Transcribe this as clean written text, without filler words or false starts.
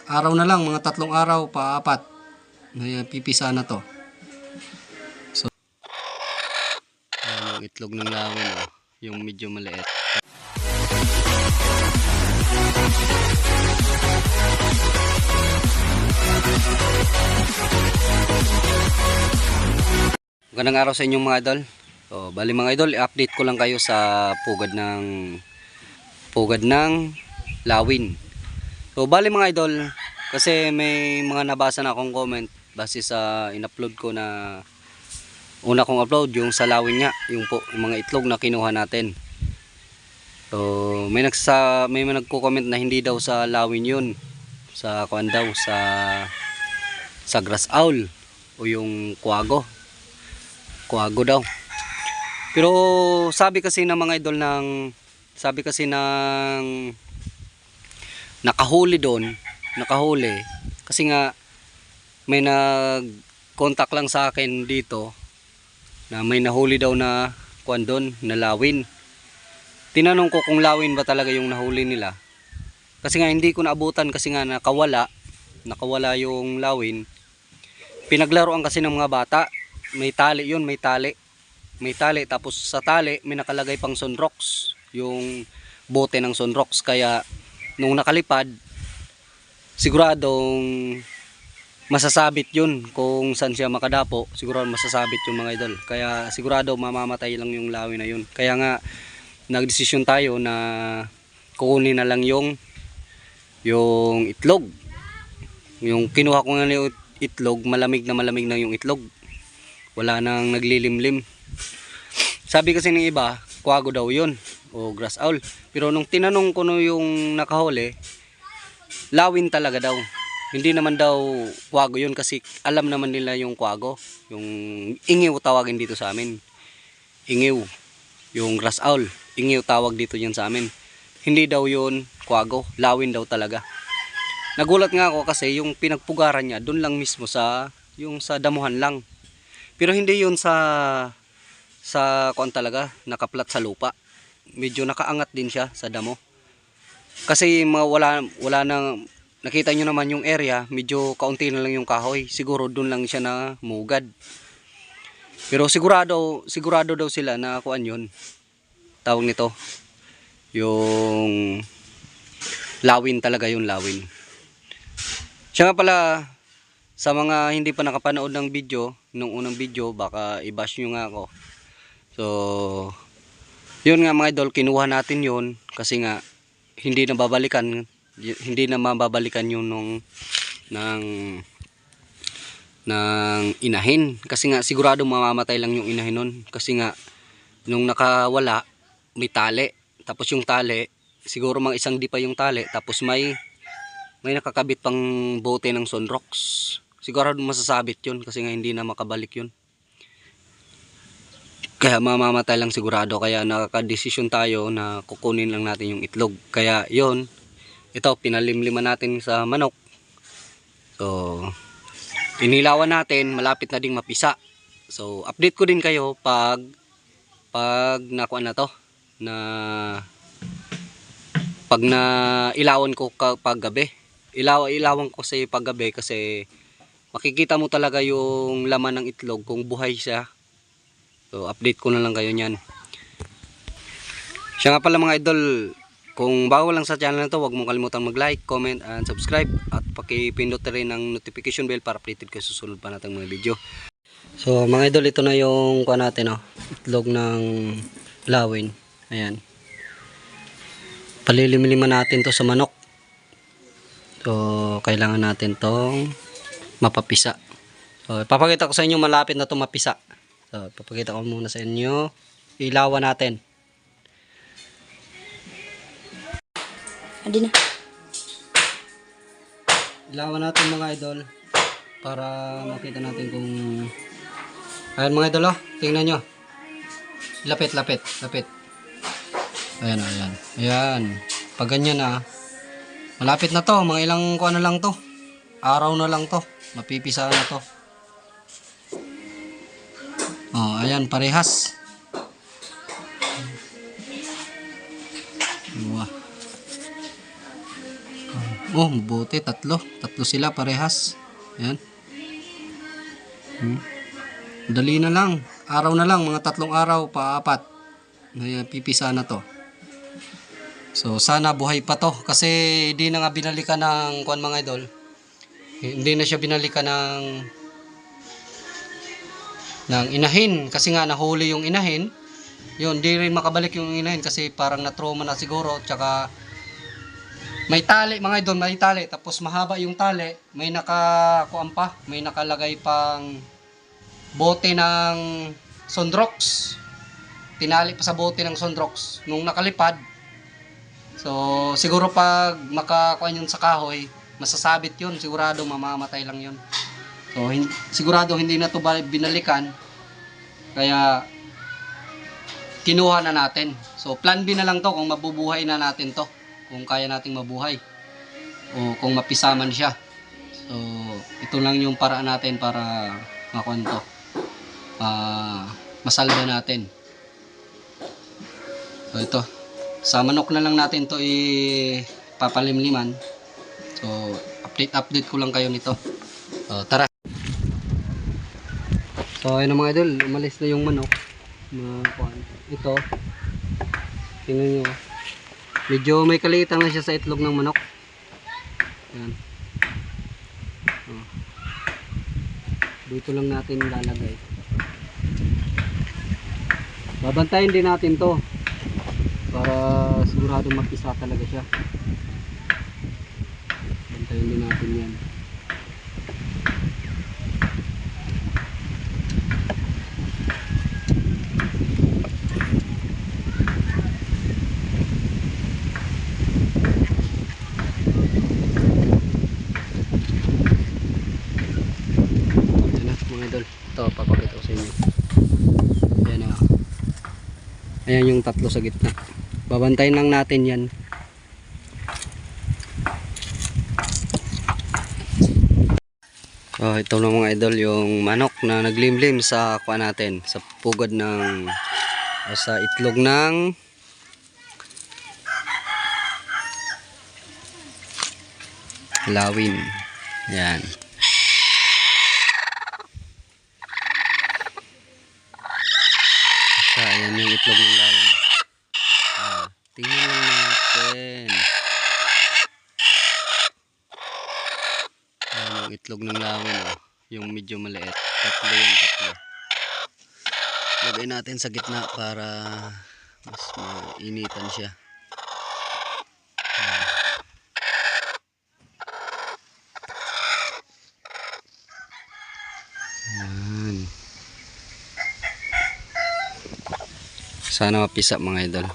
araw na lang, mga 3 araw, pa-4. Pipisa na to. So, yung itlog ng lawin, oh, yung medyo maliit. Magandang araw sa inyong mga idol. So, bali mga idol, i-update ko lang kayo sa pugad ng lawin. So, bali mga idol, kasi may mga nabasa na akong comment base sa in-upload ko na una kong upload, yung sa lawin nga, yung mga itlog na kinuha natin. So, may nagko-comment na hindi daw sa lawin yun, sa kuan daw, sa grass owl o yung kuwago daw. Pero sabi kasi ng mga idol nakahuli kasi nga may nag-contact lang sa akin dito na may nahuli daw na kuan doon na lawin. Tinanong ko kung lawin ba talaga yung nahuli nila, kasi nga hindi ko naabutan kasi nga nakawala yung lawin. Pinaglaruan kasi ng mga bata. May tali yun, may tali, tapos sa tali may nakalagay pang sunrocks, yung bote ng sunrocks. Kaya nung nakalipad, siguradong masasabit yun kung saan siya makadapo. Sigurado masasabit yung mga idol, kaya sigurado mamamatay lang yung lawin na yun. Kaya nga nagdesisyon tayo na kukunin na lang yung itlog. Yung kinuha ko nga yung itlog, malamig na yung itlog, wala nang naglilimlim. Sabi kasi ng iba, kuwago daw yun o grass owl. Pero nung tinanong ko no yung nakahuli, lawin talaga daw. Hindi naman daw kuwago yun, kasi alam naman nila yung kuwago, yung ingiw tawagin dito sa amin. Ingiw, yung grass owl, ingiw tawag dito yan sa amin. Hindi daw yun kuwago, lawin daw talaga. Nagulat nga ako kasi yung pinagpugaran niya doon lang mismo sa damuhan lang. Pero hindi yun sa kuan talaga, nakaplat sa lupa. Medyo nakaangat din siya sa damo. Kasi wala nang, nakita nyo naman yung area, medyo kaunti na lang yung kahoy. Siguro doon lang siya na mugad. Pero sigurado daw sila na kuan yun. Tawag nito, yung lawin talaga, yung lawin. Siya nga pala, sa mga hindi pa nakapanood ng video, nung unang video, baka i-bash nyo nga ako. So, yun nga mga idol, kinuha natin yun kasi nga hindi na mababalikan yun ng inahin. Kasi nga sigurado mamamatay lang yung inahin nun. Kasi nga nung nakawala, may tali. Tapos yung tali, siguro mga isang di pa yung tali. Tapos may nakakabit pang bote ng sunrocks. Sigurado masasabit yun kasi nga hindi na makabalik yun. Kaya mamamatay lang sigurado. Kaya nakakadesisyon tayo na kukunin lang natin yung itlog. Kaya yun, ito pinalimliman natin sa manok. So, inilawan natin, malapit na ding mapisa. So, update ko din kayo pag nakuha na to, pag na ilawan ko pag gabi. Ilawan ko sa paggabi kasi makikita mo talaga yung laman ng itlog kung buhay siya. So update ko na lang kayo niyan. Siya nga pala mga idol, kung bago lang sa channel na to, huwag mong kalimutang mag-like, comment, and subscribe. At pakipindot rin ng notification bell para updated kayo sa susunod pa nating mga video. So mga idol, ito na yung kuha natin, itlog ng lawin. Ayan. Palilimliman natin to sa manok. So, kailangan natin tong mapapisa. So, papakita ko sa inyo malapit na to mapisa. So, papakita ko muna sa inyo. Ilawan natin. Adi na. Ilawan natin mga idol para makita natin kung... Ayan mga idol, tingnan nyo. Lapit. Ayan. Ayan. Pag ganyan malapit na to, mga ilang kuan na lang to. Araw na lang to, mapipisa na to. Oh, ayan, parehas. Wow. Oh, mabuti. Tatlo. Tatlo sila parehas. Ayan. Dali na lang. Araw na lang. Mga 3 araw, paapat. Pipisa na to. So, sana buhay pa to. Kasi hindi na nga binalikan ng kuwan mga idol. Hindi na siya binalikan ng inahin. Kasi nga nahuli yung inahin. Yun, di rin makabalik yung inahin kasi parang na-trauma na siguro. Tsaka may tali mga idol, may tali. Tapos mahaba yung tali. May nakakuan pa. May nakalagay pang bote ng Sondrox. Tinali pa sa bote ng Sondrox. Nung nakalipad, so siguro pag makakuan yun sa kahoy, masasabit yun. Sigurado mamamatay lang yun. So sigurado hindi na to binalikan. Kaya kinuha na natin. So plan B na lang to kung mabubuhay na natin to. Kung kaya nating mabuhay. O kung mapisaman siya. So ito lang yung paraan natin para makuha to. Masalba natin. So ito. Sa manok na lang natin to ipapalimliman. So update ko lang kayo nito. So tara. So ayun mga idol, umalis na yung manok. Ito. Tingnan nyo. Medyo may kaliitan na siya sa itlog ng manok. Ayan. Dito lang natin lalagay. Babantayin din natin to para sigurado mapisa talaga siya. Bantayin din natin yan. Ito, papakita ko sa inyo. Ayan na. Ayan yung tatlo sa gitna. Babantayin lang natin yan. So, ito na mga idol, yung manok na naglimlim sa kuha natin. Sa pugad ng sa itlog ng lawin. Ayan. Ayan yung itlog ng lawin. Tingnan lang natin. Ayan yung itlog ng lawin. Yung medyo maliit. Tatlo yung tatlo. Lagay natin sa gitna para mas mainitan siya. Ayan. Sana mapisa mga idol.